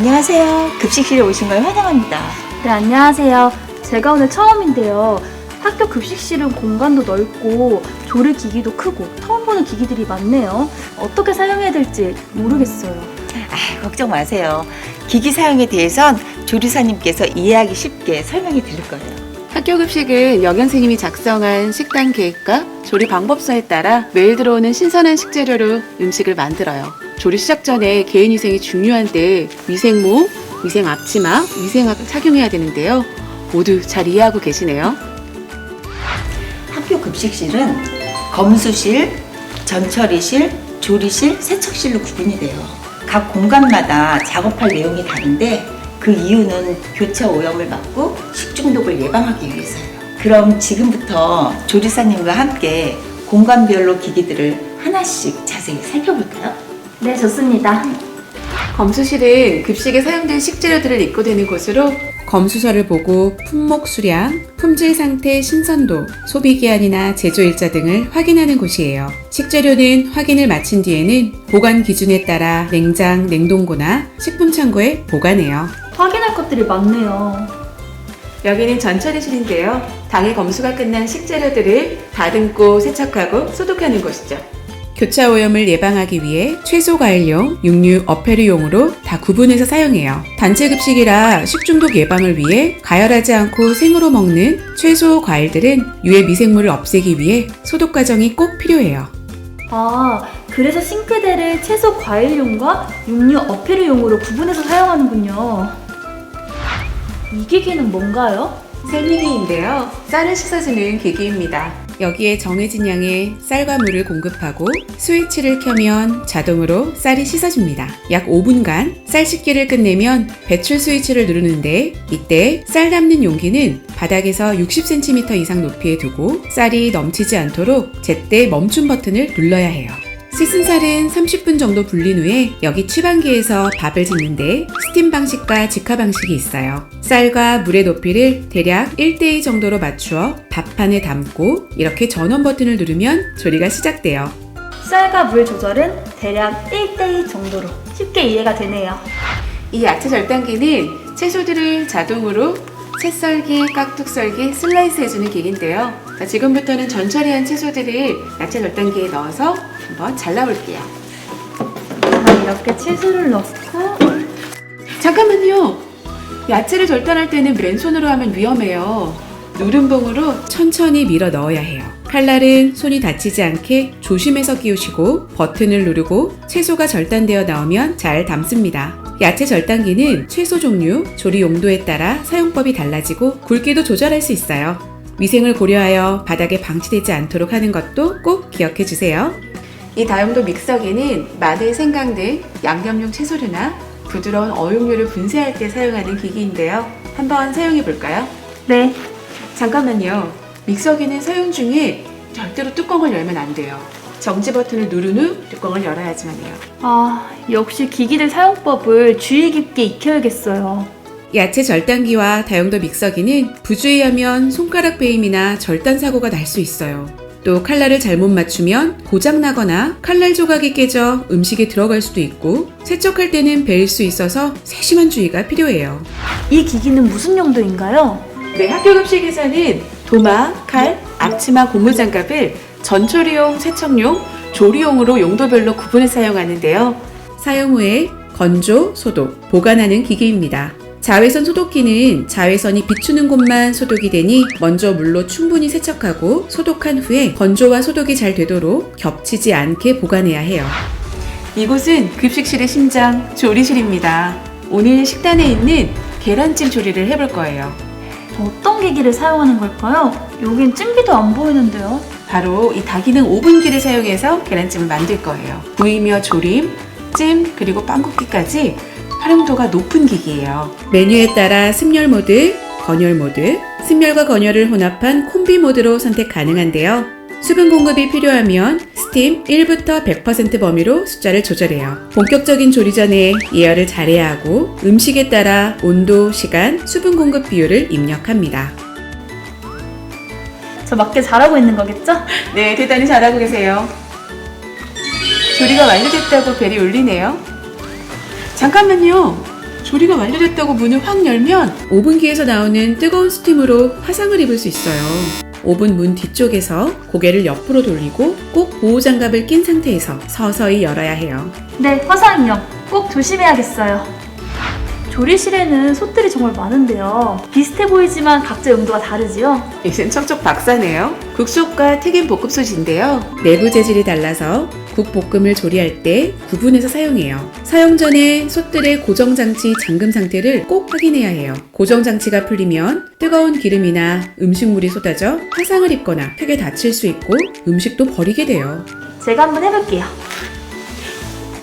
안녕하세요. 급식실에 오신 걸 환영합니다. 네, 안녕하세요. 제가 오늘 처음인데요. 학교 급식실은 공간도 넓고 조리 기기도 크고 처음 보는 기기들이 많네요. 어떻게 사용해야 될지 모르겠어요. 걱정 마세요. 기기 사용에 대해선 조리사님께서 이해하기 쉽게 설명해 드릴 거예요. 학교 급식은 영양선생님이 작성한 식단 계획과 조리 방법서에 따라 매일 들어오는 신선한 식재료로 음식을 만들어요. 조리 시작 전에 개인위생이 중요한데 위생모, 위생 앞치마, 위생학 착용해야 되는데요. 모두 잘 이해하고 계시네요. 학교 급식실은 검수실, 전처리실, 조리실, 세척실로 구분이 돼요. 각 공간마다 작업할 내용이 다른데 그 이유는 교차 오염을 막고 식중독을 예방하기 위해서예요. 그럼 지금부터 조리사님과 함께 공간별로 기기들을 하나씩 자세히 살펴볼까요? 네, 좋습니다. 검수실은 급식에 사용된 식재료들을 입고되는 곳으로 검수서를 보고 품목 수량, 품질 상태 신선도, 소비 기한이나 제조 일자 등을 확인하는 곳이에요. 식재료는 확인을 마친 뒤에는 보관 기준에 따라 냉장, 냉동고나 식품 창고에 보관해요. 확인할 것들이 많네요. 여기는 전처리실인데요. 당일 검수가 끝난 식재료들을 다듬고 세척하고 소독하는 곳이죠. 교차 오염을 예방하기 위해 채소 과일용, 육류, 어패류용으로 다 구분해서 사용해요. 단체 급식이라 식중독 예방을 위해 가열하지 않고 생으로 먹는 채소 과일들은 유해 미생물을 없애기 위해 소독 과정이 꼭 필요해요. 그래서 싱크대를 채소 과일용과 육류 어패류용으로 구분해서 사용하는군요. 이 기기는 뭔가요? 생리기인데요. 쌀을 씻어주는 기기입니다. 여기에 정해진 양의 쌀과 물을 공급하고 스위치를 켜면 자동으로 쌀이 씻어집니다. 약 5분간 쌀 씻기를 끝내면 배출 스위치를 누르는데 이때 쌀 담는 용기는 바닥에서 60cm 이상 높이에 두고 쌀이 넘치지 않도록 제때 멈춤 버튼을 눌러야 해요. 씻은 쌀은 30분 정도 불린 후에 여기 취방기에서 밥을 짓는데 스팀 방식과 직화 방식이 있어요. 쌀과 물의 높이를 대략 1대2 정도로 맞추어 밥판에 담고 이렇게 전원 버튼을 누르면 조리가 시작돼요. 쌀과 물 조절은 대략 1대2 정도로 쉽게 이해가 되네요. 이 야채 절단기는 채소들을 자동으로 채썰기, 깍둑썰기, 슬라이스 해주는 기기인데요. 자, 지금부터는 전처리한 채소들을 야채 절단기에 넣어서 한번 잘라볼게요. 이렇게 채소를 넣고 잠깐만요. 야채를 절단할 때는 맨손으로 하면 위험해요. 누름봉으로 천천히 밀어 넣어야 해요. 칼날은 손이 다치지 않게 조심해서 끼우시고 버튼을 누르고 채소가 절단되어 나오면 잘 담습니다. 야채 절단기는 채소 종류, 조리 용도에 따라 사용법이 달라지고 굵기도 조절할 수 있어요. 위생을 고려하여 바닥에 방치되지 않도록 하는 것도 꼭 기억해 주세요. 이 다용도 믹서기는 마늘, 생강 등 양념용 채소류나 부드러운 어육류를 분쇄할 때 사용하는 기기인데요. 한번 사용해 볼까요? 네. 잠깐만요. 믹서기는 사용 중에 절대로 뚜껑을 열면 안 돼요. 정지 버튼을 누른 후 뚜껑을 열어야지만 해요. 역시 기기들 사용법을 주의 깊게 익혀야겠어요. 야채 절단기와 다용도 믹서기는 부주의하면 손가락 베임이나 절단 사고가 날 수 있어요. 또 칼날을 잘못 맞추면 고장나거나 칼날 조각이 깨져 음식에 들어갈 수도 있고 세척할 때는 베일 수 있어서 세심한 주의가 필요해요. 이 기기는 무슨 용도인가요? 네, 학교 급식에서는 도마, 칼, 앞치마, 고무장갑을 전처리용, 세척용, 조리용으로 용도별로 구분해 사용하는데요. 사용 후에 건조, 소독, 보관하는 기기입니다. 자외선 소독기는 자외선이 비추는 곳만 소독이 되니 먼저 물로 충분히 세척하고 소독한 후에 건조와 소독이 잘 되도록 겹치지 않게 보관해야 해요. 이곳은 급식실의 심장, 조리실입니다. 오늘 식단에 있는 계란찜 조리를 해볼 거예요. 어떤 기기를 사용하는 걸까요? 여긴 찜기도 안 보이는데요. 바로 이 다기능 오븐기를 사용해서 계란찜을 만들 거예요. 구이며 조림, 찜, 그리고 빵 굽기까지 활용도가 높은 기기예요. 메뉴에 따라 습열 모드, 건열 모드, 습열과 건열을 혼합한 콤비 모드로 선택 가능한데요. 수분 공급이 필요하면 스팀 1부터 100% 범위로 숫자를 조절해요. 본격적인 조리 전에 예열을 잘해야 하고 음식에 따라 온도, 시간, 수분 공급 비율을 입력합니다. 저 맞게 잘하고 있는 거겠죠? 네, 대단히 잘하고 계세요. 조리가 완료됐다고 벨이 울리네요. 잠깐만요. 조리가 완료됐다고 문을 확 열면 오븐기에서 나오는 뜨거운 스팀으로 화상을 입을 수 있어요. 오븐 문 뒤쪽에서 고개를 옆으로 돌리고 꼭 보호장갑을 낀 상태에서 서서히 열어야 해요. 네, 화상인형 꼭 조심해야겠어요. 조리실에는 솥들이 정말 많은데요. 비슷해 보이지만 각자 용도가 다르지요? 이젠 척척 박사네요. 국솥과 튀김 볶음솥인데요. 내부 재질이 달라서 국볶음을 조리할 때 구분해서 사용해요. 사용 전에 솥들의 고정장치 잠금 상태를 꼭 확인해야 해요. 고정장치가 풀리면 뜨거운 기름이나 음식물이 쏟아져 화상을 입거나 크게 다칠 수 있고 음식도 버리게 돼요. 제가 한번 해볼게요.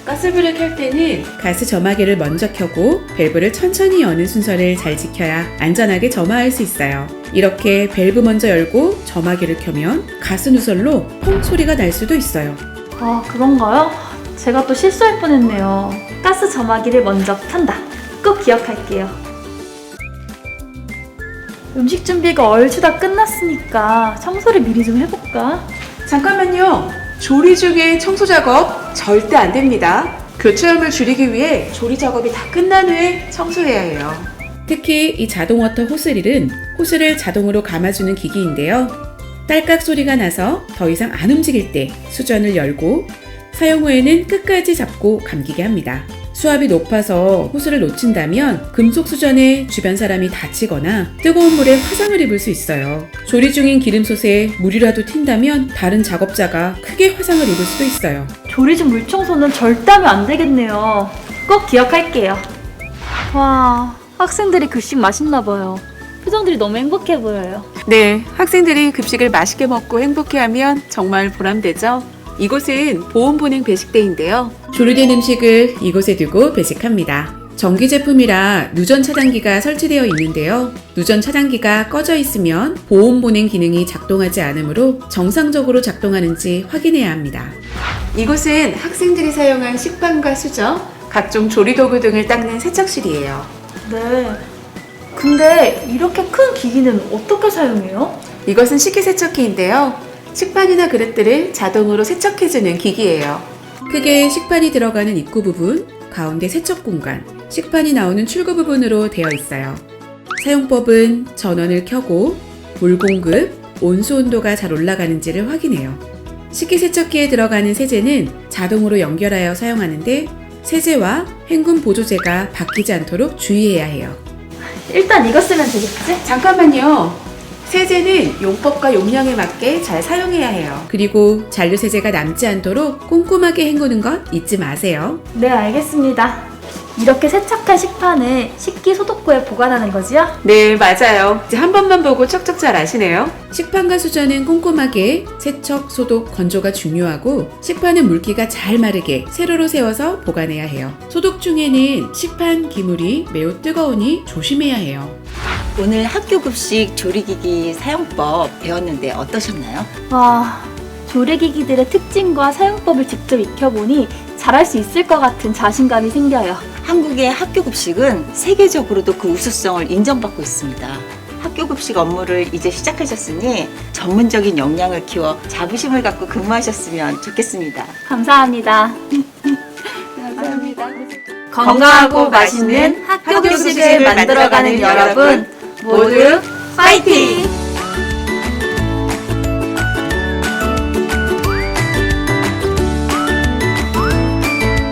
가스불을 켤 때는 가스 점화기를 먼저 켜고 밸브를 천천히 여는 순서를 잘 지켜야 안전하게 점화할 수 있어요. 이렇게 밸브 먼저 열고 점화기를 켜면 가스 누설로 퐁 소리가 날 수도 있어요. 아, 그런가요? 제가 또 실수할 뻔했네요. 가스 점화기를 먼저 켠다. 꼭 기억할게요. 음식 준비가 얼추 다 끝났으니까 청소를 미리 좀 해볼까? 잠깐만요. 조리 중에 청소 작업 절대 안 됩니다. 교체염을 줄이기 위해 조리 작업이 다 끝난 후에 청소해야 해요. 특히 이 자동 워터 호스릴은 호스를 자동으로 감아주는 기기인데요. 딸깍 소리가 나서 더 이상 안 움직일 때 수전을 열고 사용 후에는 끝까지 잡고 감기게 합니다. 수압이 높아서 호스를 놓친다면 금속 수전에 주변 사람이 다치거나 뜨거운 물에 화상을 입을 수 있어요. 조리 중인 기름솥에 물이라도 튄다면 다른 작업자가 크게 화상을 입을 수도 있어요. 조리 중 물청소는 절대 하면 안 되겠네요. 꼭 기억할게요. 와, 학생들이 급식 맛있나 봐요. 표정들이 너무 행복해 보여요. 네, 학생들이 급식을 맛있게 먹고 행복해하면 정말 보람되죠? 이곳은 보온보냉 배식대인데요. 조리된 음식을 이곳에 두고 배식합니다. 전기 제품이라 누전 차단기가 설치되어 있는데요. 누전 차단기가 꺼져 있으면 보온보냉 기능이 작동하지 않으므로 정상적으로 작동하는지 확인해야 합니다. 이곳은 학생들이 사용한 식판과 수저, 각종 조리도구 등을 닦는 세척실이에요. 네. 근데 이렇게 큰 기기는 어떻게 사용해요? 이것은 식기세척기인데요. 식판이나 그릇들을 자동으로 세척해주는 기기예요. 크게 식판이 들어가는 입구 부분, 가운데 세척 공간, 식판이 나오는 출구 부분으로 되어 있어요. 사용법은 전원을 켜고 물 공급, 온수 온도가 잘 올라가는지를 확인해요. 식기세척기에 들어가는 세제는 자동으로 연결하여 사용하는데 세제와 헹굼 보조제가 바뀌지 않도록 주의해야 해요. 일단 이거 쓰면 되겠지? 잠깐만요. 세제는 용법과 용량에 맞게 잘 사용해야 해요. 그리고 잔류세제가 남지 않도록 꼼꼼하게 헹구는 것 잊지 마세요. 네, 알겠습니다. 이렇게 세척한 식판을 식기 소독구에 보관하는 거지요? 네, 맞아요. 이제 한 번만 보고 척척 잘 아시네요. 식판과 수저는 꼼꼼하게 세척, 소독, 건조가 중요하고 식판은 물기가 잘 마르게 세로로 세워서 보관해야 해요. 소독 중에는 식판 기물이 매우 뜨거우니 조심해야 해요. 오늘 학교 급식 조리기기 사용법 배웠는데 어떠셨나요? 와, 조리기기들의 특징과 사용법을 직접 익혀보니 잘할 수 있을 것 같은 자신감이 생겨요. 한국의 학교 급식은 세계적으로도 그 우수성을 인정받고 있습니다. 학교 급식 업무를 이제 시작하셨으니 전문적인 역량을 키워 자부심을 갖고 근무하셨으면 좋겠습니다. 감사합니다. 감사합니다. 건강하고 맛있는 학교 급식을 만들어가는 여러분 모두 파이팅!